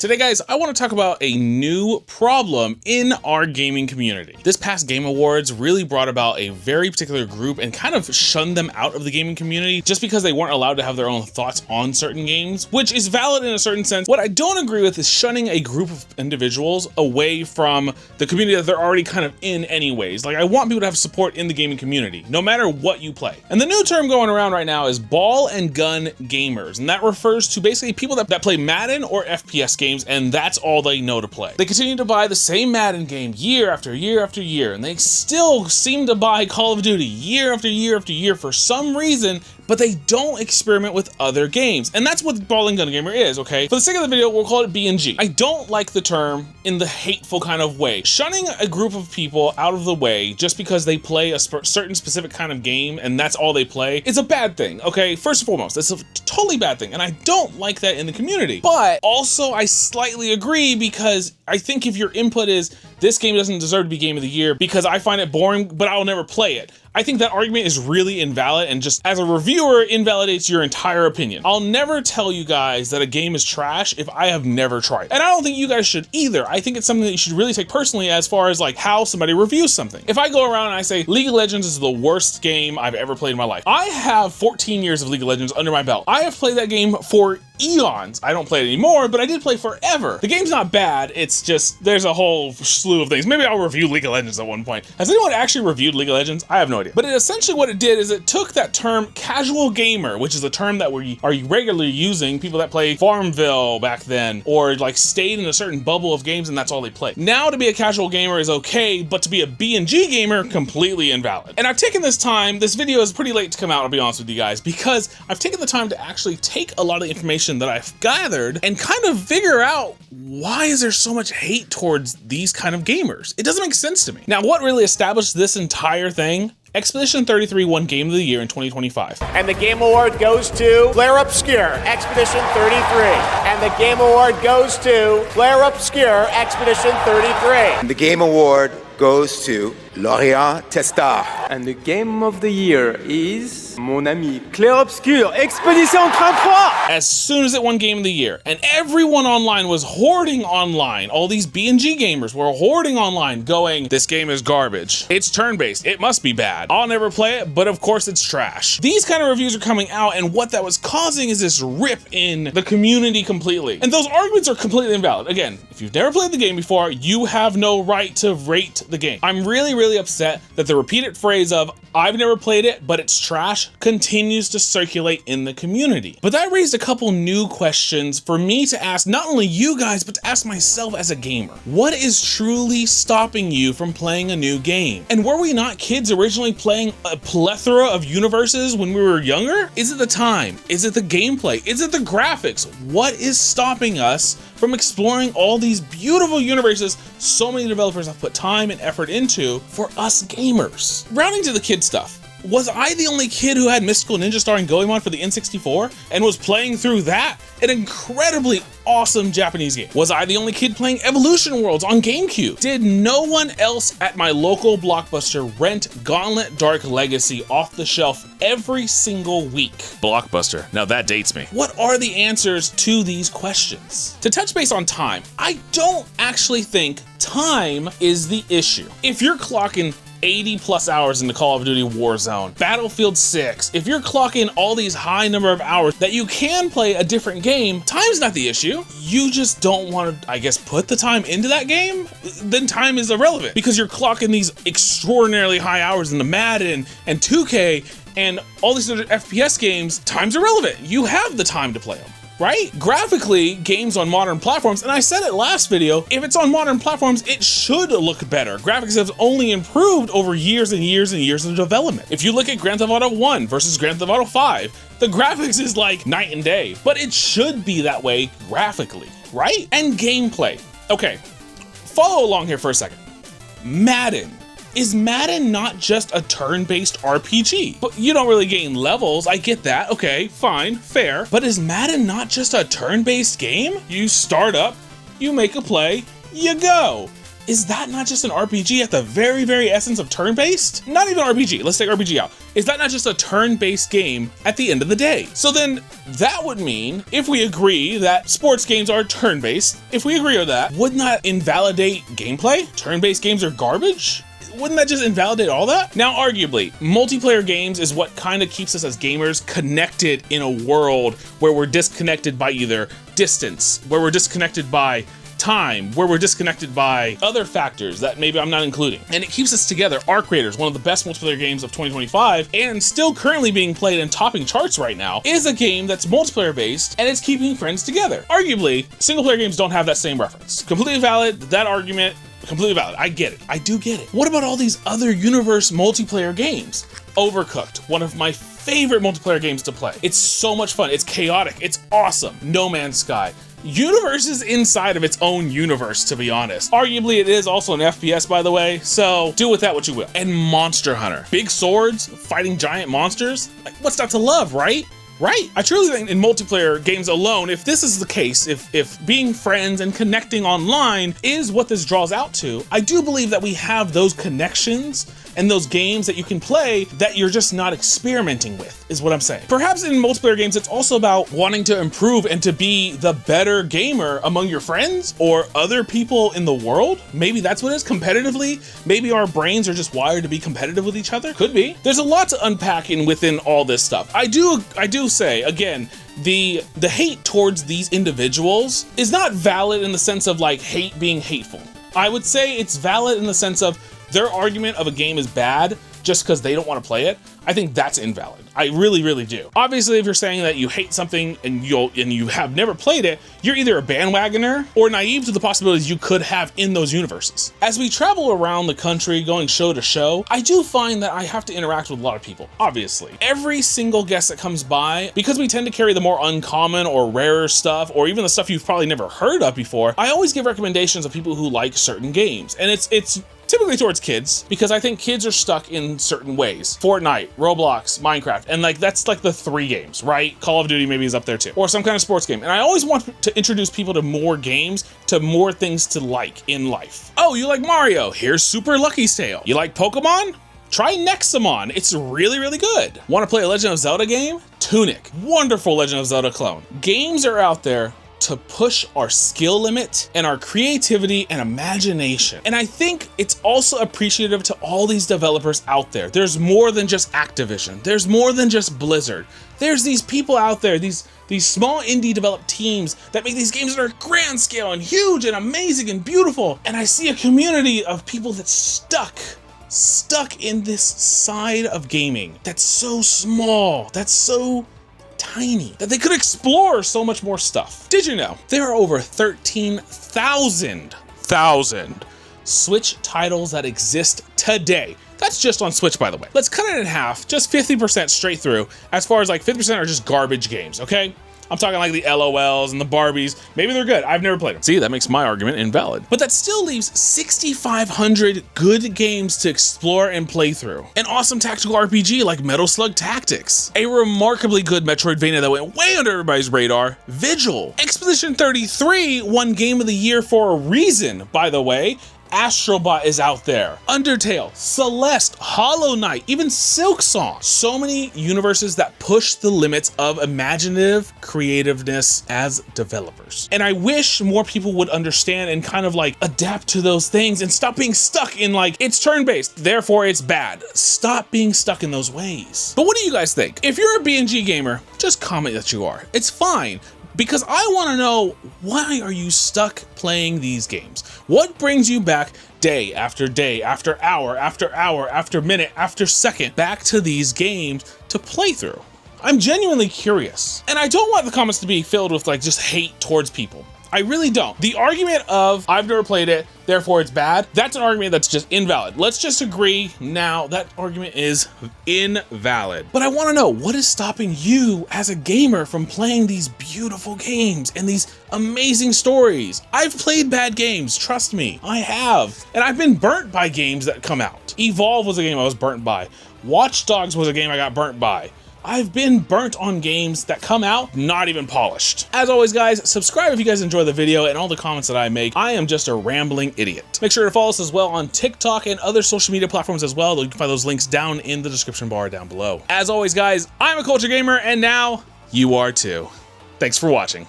Today, guys, I want to talk about a new problem in our gaming community. This past Game Awards really brought about a very particular group and kind of shunned them out of the gaming community just because they weren't allowed to have their own thoughts on certain games, which is valid in a certain sense. What I don't agree with is shunning a group of individuals away from the community that they're already kind of in anyways. Like, I want people to have support in the gaming community, no matter what you play. And the new term going around right now is ball and gun gamers, and that refers to basically people that play Madden or FPS games, and that's all they know to play. They continue to buy the same Madden game year after year after year, and they still seem to buy Call of Duty year after year after year for some reason, but they don't experiment with other games. And that's what ball and gun gamer is, okay? For the sake of the video, we'll call it BNG. I don't like the term in the hateful kind of way. Shunning a group of people out of the way just because they play a certain specific kind of game and that's all they play is a bad thing, okay? First and foremost, it's a totally bad thing, and I don't like that in the community. But also, I slightly agree because I think if your input is, this game doesn't deserve to be game of the year because I find it boring, but I'll never play it, I think that argument is really invalid and just as a reviewer invalidates your entire opinion. I'll never tell you guys that a game is trash if I have never tried it. And I don't think you guys should either. I think it's something that you should really take personally as far as like how somebody reviews something. If I go around and I say League of Legends is the worst game I've ever played in my life, I have 14 years of League of Legends under my belt. I have played that game for eons. I don't play it anymore, but I did play forever. The game's not bad, it's just there's a whole slew of things. Maybe I'll review League of Legends at one point. Has anyone actually reviewed League of Legends? I have no idea. But essentially what it did is it took that term casual gamer, which is a term that we are regularly using, people that play Farmville back then, or like stayed in a certain bubble of games and that's all they play. Now to be a casual gamer is okay, but to be a BNG gamer, completely invalid. And I've taken this time, this video is pretty late to come out, I'll be honest with you guys, because I've taken the time to actually take a lot of the information that I've gathered and kind of figure out why is there so much hate towards these kind of gamers? It doesn't make sense to me. Now, what really established this entire thing? Expedition 33 won Game of the Year in 2025. And the Game Award goes to Flare Obscure, Expedition 33. And the Game Award goes to Flare Obscure, Expedition 33. And the Game Award goes to Laureat Testard. And the Game of the Year is mon ami Clair Obscur, Expedition 33. As soon as it won Game of the Year, and everyone online was hoarding online, all these BNG gamers were hoarding online going, this game is garbage. It's turn-based, it must be bad. I'll never play it, but of course it's trash. These kind of reviews are coming out, and what that was causing is this rip in the community completely. And those arguments are completely invalid. Again, if you've never played the game before, you have no right to rate the game. I'm really upset that the repeated phrase of I've never played it, but it's trash continues to circulate in the community. But that raised a couple new questions for me to ask not only you guys, but to ask myself as a gamer. What is truly stopping you from playing a new game? And were we not kids originally playing a plethora of universes when we were younger? Is it the time? Is it the gameplay? Is it the graphics? What is stopping us from exploring all these beautiful universes so many developers have put time and effort into for us gamers? Rounding to the kid stuff. Was I the only kid who had Mystical Ninja Star and Goemon for the N64 and was playing through that? An incredibly awesome Japanese game. Was I the only kid playing Evolution Worlds on GameCube? Did no one else at my local Blockbuster rent Gauntlet Dark Legacy off the shelf every single week? Blockbuster, now that dates me. What are the answers to these questions? To touch base on time, I don't actually think time is the issue. If you're clocking 80 plus hours into Call of Duty Warzone, Battlefield 6, if you're clocking all these high number of hours that you can play a different game, time's not the issue. You just don't want to, I guess, put the time into that game, then time is irrelevant because you're clocking these extraordinarily high hours into Madden and 2K and all these other FPS games. Time's irrelevant. You have the time to play them. Right? Graphically, games on modern platforms, and I said it last video, if it's on modern platforms, it should look better. Graphics have only improved over years and years and years of development. If you look at Grand Theft Auto 1 versus Grand Theft Auto 5, the graphics is like night and day, but it should be that way graphically, right? And gameplay. Okay, follow along here for a second. Madden. Is Madden not just a turn-based RPG? But you don't really gain levels, I get that, okay, fine, fair. But is Madden not just a turn-based game? You start up, you make a play, you go. Is that not just an RPG at the very, very essence of turn-based? Not even RPG, let's take RPG out. Is that not just a turn-based game at the end of the day? So then that would mean, if we agree that sports games are turn-based, if we agree with that, wouldn't that invalidate gameplay? Turn-based games are garbage? Wouldn't that just invalidate all that? Now, arguably, multiplayer games is what kind of keeps us as gamers connected in a world where we're disconnected by either distance, where we're disconnected by time, where we're disconnected by other factors that maybe I'm not including. And it keeps us together. Arc Raiders, one of the best multiplayer games of 2025 and still currently being played and topping charts right now, is a game that's multiplayer based and it's keeping friends together. Arguably, single player games don't have that same reference. Completely valid, that argument, completely valid. I get it. I do get it. What about all these other universe multiplayer games? Overcooked, one of my favorite multiplayer games to play. It's so much fun. It's chaotic. It's awesome. No Man's Sky. Universe is inside of its own universe, to be honest. Arguably, it is also an FPS, by the way, so do with that what you will. And Monster Hunter. Big swords, fighting giant monsters. Like, what's not to love, right? Right? I truly think in multiplayer games alone, if this is the case, if being friends and connecting online is what this draws out to, I do believe that we have those connections and those games that you can play that you're just not experimenting with, is what I'm saying. Perhaps in multiplayer games, it's also about wanting to improve and to be the better gamer among your friends or other people in the world. Maybe that's what it is, competitively. Maybe our brains are just wired to be competitive with each other. Could be. There's a lot to unpack in within all this stuff. I do say, again, the hate towards these individuals is not valid in the sense of like hate being hateful. I would say it's valid in the sense of their argument of a game is bad just because they don't want to play it. I think that's invalid. I really, really do. Obviously, if you're saying that you hate something and you have never played it, you're either a bandwagoner or naive to the possibilities you could have in those universes. As we travel around the country going show to show, I do find that I have to interact with a lot of people, obviously. Every single guest that comes by, because we tend to carry the more uncommon or rarer stuff, or even the stuff you've probably never heard of before, I always give recommendations of people who like certain games. And it's typically towards kids, because I think kids are stuck in certain ways. Fortnite, Roblox, Minecraft, and like that's like the 3 games, right? Call of Duty maybe is up there too, or some kind of sports game. And I always want to introduce people to more games, to more things to like in life. Oh, you like Mario? Here's Super Lucky's Tale. You like Pokemon? Try Nexamon. It's really, really good. Want to play a Legend of Zelda game? Tunic. Wonderful Legend of Zelda clone. Games are out there to push our skill limit and our creativity and imagination. And I think it's also appreciative to all these developers out there. There's more than just Activision. There's more than just Blizzard. There's these people out there, these small indie developed teams that make these games that are grand scale and huge and amazing and beautiful. And I see a community of people that's stuck in this side of gaming that's so small, that's so tiny, that they could explore so much more stuff. Did you know there are over 13,000 Switch titles that exist today? That's just on Switch, by the way. Let's cut it in half, just 50% straight through, as far as like 50% are just garbage games, okay? I'm talking like the LOLs and the Barbies. Maybe they're good. I've never played them. See, that makes my argument invalid. But that still leaves 6,500 good games to explore and play through. An awesome tactical RPG like Metal Slug Tactics. A remarkably good Metroidvania that went way under everybody's radar, Vigil. Expedition 33 won Game of the Year for a reason, by the way. Astrobot is out there. Undertale, Celeste, Hollow Knight, even Silksong. So many universes that push the limits of imaginative creativeness as developers. And I wish more people would understand and kind of like adapt to those things and stop being stuck in like, it's turn-based, therefore it's bad. Stop being stuck in those ways. But what do you guys think? If you're a BNG gamer, just comment that you are. It's fine. Because I want to know, why are you stuck playing these games? What brings you back day after day, after hour, after minute, after second, back to these games to play through? I'm genuinely curious. And I don't want the comments to be filled with like just hate towards people. I really don't. The argument of, I've never played it, therefore it's bad, that's an argument that's just invalid. Let's just agree now that argument is invalid. But I want to know, what is stopping you as a gamer from playing these beautiful games and these amazing stories? I've played bad games, trust me, I have. And I've been burnt by games that come out. Evolve was a game I was burnt by. Watch Dogs was a game I got burnt by. I've been burnt on games that come out not even polished. As always, guys, subscribe if you guys enjoy the video and all the comments that I make. I am just a rambling idiot. Make sure to follow us as well on TikTok and other social media platforms as well. You can find those links down in the description bar down below. As always, guys, I'm a culture gamer, and now you are too. Thanks for watching.